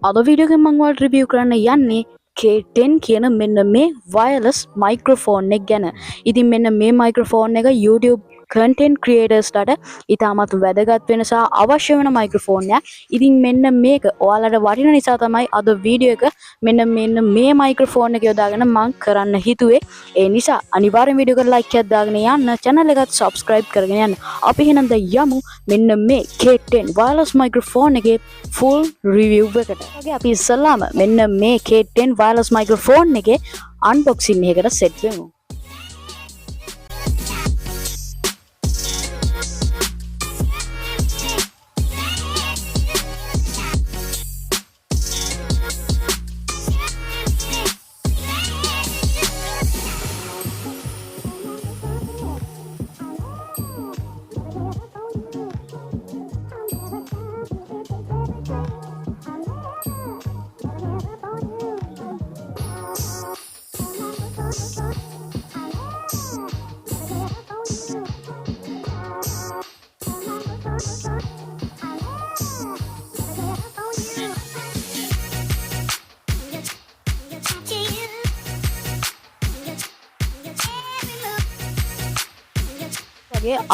අද වීඩියෝ එකෙන් මම ඔයාලට රිවිව් කරන්න යන්නේ K10 කියන මෙන්න මේ wireless microphone එක ගැන. ඉතින් මෙන්න මේ microphone එක YouTube content creators ලාට ඉතාමත් වැදගත් වෙන සහ අවශ්‍ය වෙන microphone එකක්. ඉතින් මෙන්න මේක ඔයාලට වටින නිසා තමයි අද වීඩියෝ එක මෙන්න මේ microphone එක යොදාගෙන මම කරන්න හිතුවේ. ඒ නිසා අනිවාර්යෙන් වීඩියෝ එකට like එකක් දාගෙන යන්න, channel එකත් subscribe කරගෙන යන්න. අපි එහෙනම් යමු මෙන්න මේ K10 wireless microphone එකේ full review එකට. ඔගේ අපි ඉස්සල්ලාම මෙන්න මේ K10 wireless microphone එකේ unboxing එකකට set වෙමු.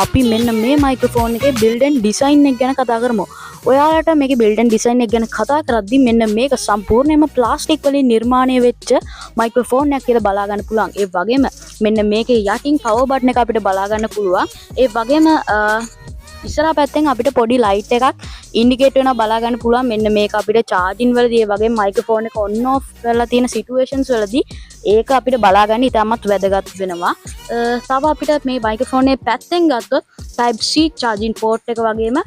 අපි මෙන්න මේ මයික්‍රොෆෝන් එකේ build and design එක ගැන කතා කරමු. ඔයාලට මේකේ build and design එක ගැන කතා කරද්දී මෙන්න මේක සම්පූර්ණයෙන්ම ප්ලාස්ටික් වලින් නිර්මාණය වෙච්ච මයික්‍රොෆෝන් එකක් කියලා බලා ගන්න පුළුවන්. ඒ වගේම මෙන්න මේකේ යටින් power button එක අපිට බලා ගන්න පුළුවන්. ඒ වගේම ඉස්සරහා පැත්තෙන් අපිට පොඩි ලයිට් එකක් ඉන්ඩිකේට් වෙනවා බලා ගන්න පුළුවන්. මෙන්න මේක අපිට charging වලදී ඒ වගේම මයික්‍රොෆෝන් එක on off කරලා තියෙන situations වලදී ඒක අපිට බලා ගන්න ඉතාමත් වැදගත් වෙනවා. තව අපිට මේ මයික්‍රොෆෝන් එකේ පැත්තෙන් ගත්තොත් type C charging port එක වගේම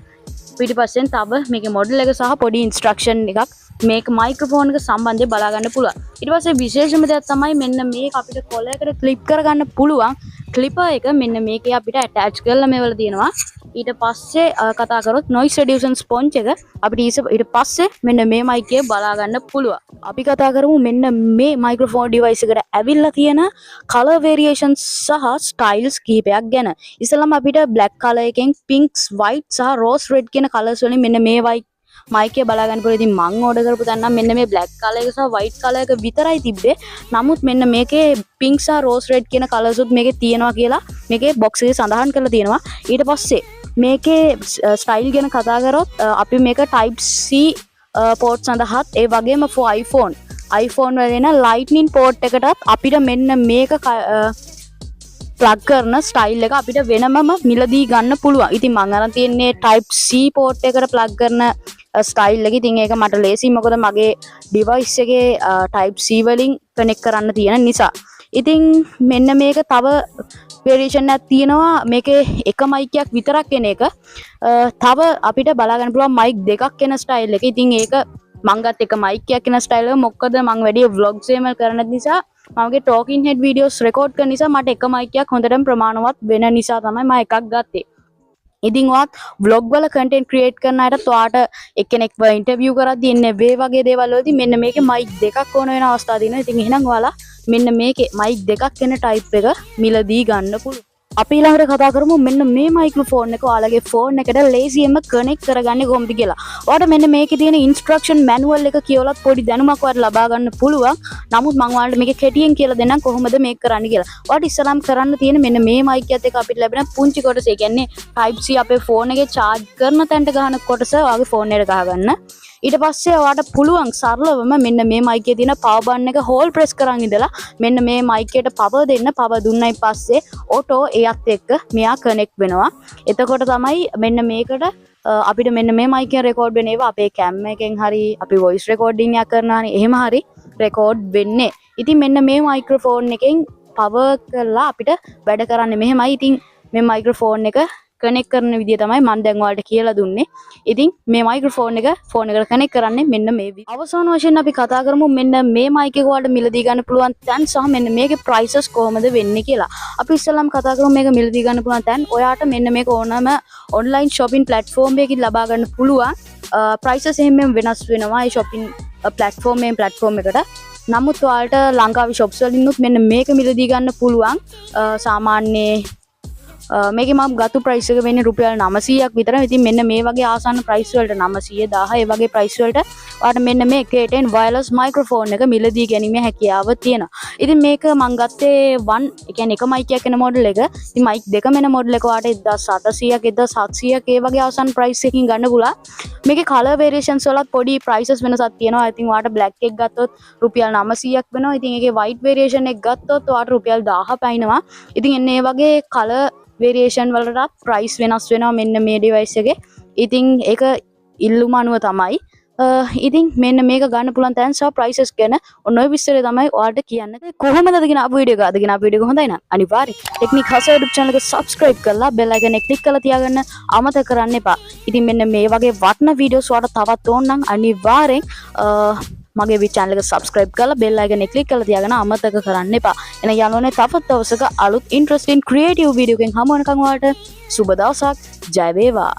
පිටිපස්සෙන් තව මේකේ model එක සහ පොඩි instruction එකක් මේක මයික්‍රොෆෝන් එක සම්බන්ධයෙන් බලා ගන්න පුළුවන්. ඊට පස්සේ විශේෂම දෙයක් තමයි මෙන්න මේක අපිට කොලයකට ක්ලිප් කරගන්න පුළුවන්. ක්ලිපර් එක මෙන්න මේකේ අපිට attach කරලා මේවල තියෙනවා. ඊට පස්සේ කතා කරොත් noise reduction sponge එක අපිට ඊට පස්සේ මෙන්න මේ mic එකේ බලා ගන්න පුළුවන්. අපි කතා කරමු මෙන්න මේ microphone device එකට ඇවිල්ලා තියෙන color variations සහ styles කීපයක් ගැන. ඉස්සෙල්ලාම අපිට black color එකෙන් pinks, white සහ rose red කියන colors වලින් මෙන්න මේ mic එක බලා ගන්න පුළුවන්. ඉතින් මම order කරපු තැන නම් මෙන්න මේ black color එක සහ white color එක විතරයි තිබ්බේ. නමුත් මෙන්න මේකේ pink සහ rose red කියන colors උත් මේකේ තියෙනවා කියලා මේකේ box එකේ සඳහන් කරලා තියෙනවා. ඊට පස්සේ මේකේ style ගැන කතා කරොත් අපි මේක type C port සඳහාත් ඒ වගේම for iPhone වල එන lightning port එකටත් අපිට මෙන්න මේක plug කරන style එක අපිට වෙනමම මිලදී ගන්න පුළුවන්. ඉතින් මම අරන් තියන්නේ type C port එකට plug කරන style එක. ඉතින් ඒක මට ලේසියි මොකද මගේ device එකේ type C වලින් connect කරන්න තියෙන නිසා. ඉතින් මෙන්න මේක තව variation එකක් තියෙනවා. මේකේ එක mic එකක් විතරක් එන එක. තව අපිට බලා ගන්න පුළුවන් mic දෙකක් එන style එක. ඉතින් ඒක මම ගත්ත එක mic එකක් එන style එක මොකද මම වැඩි vlogs එහෙම කරන නිසා මමගේ talking head videos record කරන නිසා මට එක mic එකක් හොඳටම ප්‍රමාණවත් වෙන නිසා තමයි මම එකක් ගත්තේ. ඉතින් ඔයාත් vlog වල content create කරන අයට ඔයාට එක්කෙනෙක්ව interview කරද්දී එන්නේ මේ වගේ දේවල් වලදී මෙන්න මේකේ mic දෙකක් ඕන වෙන අවස්ථා තියෙනවා. ඉතින් එහෙනම් ඔයාලා මෙන්න මේකේ mic දෙකක් එන type එක මිලදී ගන්න පුළුවන්. අපි ඊළඟට කතා කරමු මෙන්න මේ මයික්‍රොෆෝන් එක ඔයාලගේ ෆෝන් එකට ලේසියෙන්ම කනෙක්ට් කරගන්නේ කොහොමද කියලා. ඔයාලට මෙන්න මේකේ තියෙන ඉන්ස්ට්‍රක්ෂන් මැනුවල් එක කියවලත් පොඩි දැනුමක් ඔයාලට ලබා ගන්න පුළුවන්. නමුත් මම ඔයාලට මේක කෙටියෙන් කියලා දෙන්නම් කොහොමද මේක කරන්න කියලා. ඔයාලට ඉස්සරහම කරන්න තියෙන මෙන්න මේ mic එකත් එක්ක අපිට ලැබෙන පුංචි කොටස. ඒ කියන්නේ type C අපේ ෆෝන් එකේ charge කරන තැනට ගහන කොටස ඔයාගේ ෆෝන් එකට ගහගන්න. ඊට පස්සේ ඔයාලට පුළුවන් සරලවම මෙන්න මේ mic එකේ තියෙන power button එක hold press කරන් ඉඳලා මෙන්න මේ mic එකට power දෙන්න. power දුන්නයින් පස්සේ auto එයත් එක්ක මෙයා connect වෙනවා. එතකොට තමයි මෙන්න මේකට අපිට මෙන්න මේ mic එකෙන් record වෙන ඒවා අපේ cam එකෙන් හරි අපි voice recording එකක් කරනවා නේ එහෙම හරි record වෙන්නේ. ඉතින් මෙන්න මේ microphone එකෙන් power කරලා අපිට වැඩ කරන්නේ මෙහෙමයි. ඉතින් මේ microphone එක connect කරන විදිය තමයි මම දැන් ඔයාලට කියලා දුන්නේ. ඉතින් මේ මයික්‍රොෆෝන් එක ෆෝන් එකට connect කරන්නේ මෙන්න මේ විදිය. අවසාන වශයෙන් අපි කතා කරමු මෙන්න මේ mic එක ඔයාලට මිලදී ගන්න පුළුවන් තැන් සහ මෙන්න මේකේ prices කොහොමද වෙන්නේ කියලා. අපි ඉස්සෙල්ලාම කතා කරමු මේක මිලදී ගන්න පුළුවන් තැන්. ඔයාට මෙන්න මේක ඕනම online shopping platform එකකින් ලබා ගන්න පුළුවන්. prices එහෙම වෙනස් වෙනවා ඒ shopping platform එකට. නමුත් ඔයාලට ලංකාවේ shops වලින් උත් මෙන්න මේක මිලදී ගන්න පුළුවන්. සාමාන්‍ය මේකේ මම ගත්ත ප්‍රයිස් එක වෙන්නේ රුපියල් 900ක් විතර. ඉතින් මෙන්න මේ වගේ ආසන්න ප්‍රයිස් වලට 900 1000 ඒ වගේ ප්‍රයිස් වලට ඔයාලට මෙන්න මේ K10 wireless microphone එක මිලදී ගැනීමේ හැකියාව තියෙනවා. ඉතින් මේක මම ගත්තේ ඒ කියන්නේ එක mic එකක් එන model එක. ඉතින් mic දෙකම එන model එක ඔයාලට 1800ක් 1700ක් ඒ වගේ ආසන්න ප්‍රයිස් එකකින් ගන්න පුළුවන්. මේකේ color variations වලත් පොඩි prices වෙනසක් තියෙනවා. I think ඔයාලට black එක ගත්තොත් රුපියල් 900ක් වෙනවා. ඉතින් ඒකේ white variation එක ගත්තොත් ඔයාලට රුපියල් 1000 පයින්නවා. ඉතින් එන්න ඒ වගේ color variation වලටත් price වෙනස් වෙනවා මෙන්න මේ device එකේ. ඉතින් ඒක ඉල්ලුම අනුව තමයි. ඉතින් මෙන්න මේක ගන්න පුළුවන් තැන් සහ prices ගැන ඔන්න ඔය විස්තරය තමයි ඔයාලට කියන්න. කොහොමද අදගෙන ආපු වීඩියෝ එක? අදගෙන ආපු වීඩියෝ එක හොඳයි නම් අනිවාර්යෙන් Technic Hustle YouTube channel එක subscribe කරලා bell icon එක click කරලා තියාගන්න අමතක කරන්න එපා. ඉතින් මෙන්න මේ වගේ වටිනා videos ඔයාලට තවත් ඕන නම් අනිවාර්යෙන් මගේ channel එක subscribe කරලා bell icon එක click කරලා තියාගන්න අමතක කරන්න එපා. එහෙනම් යනෝනේ තවත් දවසක අලුත් interesting creative video එකකින් හමු වෙනකන් ඔයාලට සුබ දවසක්. ජය වේවා.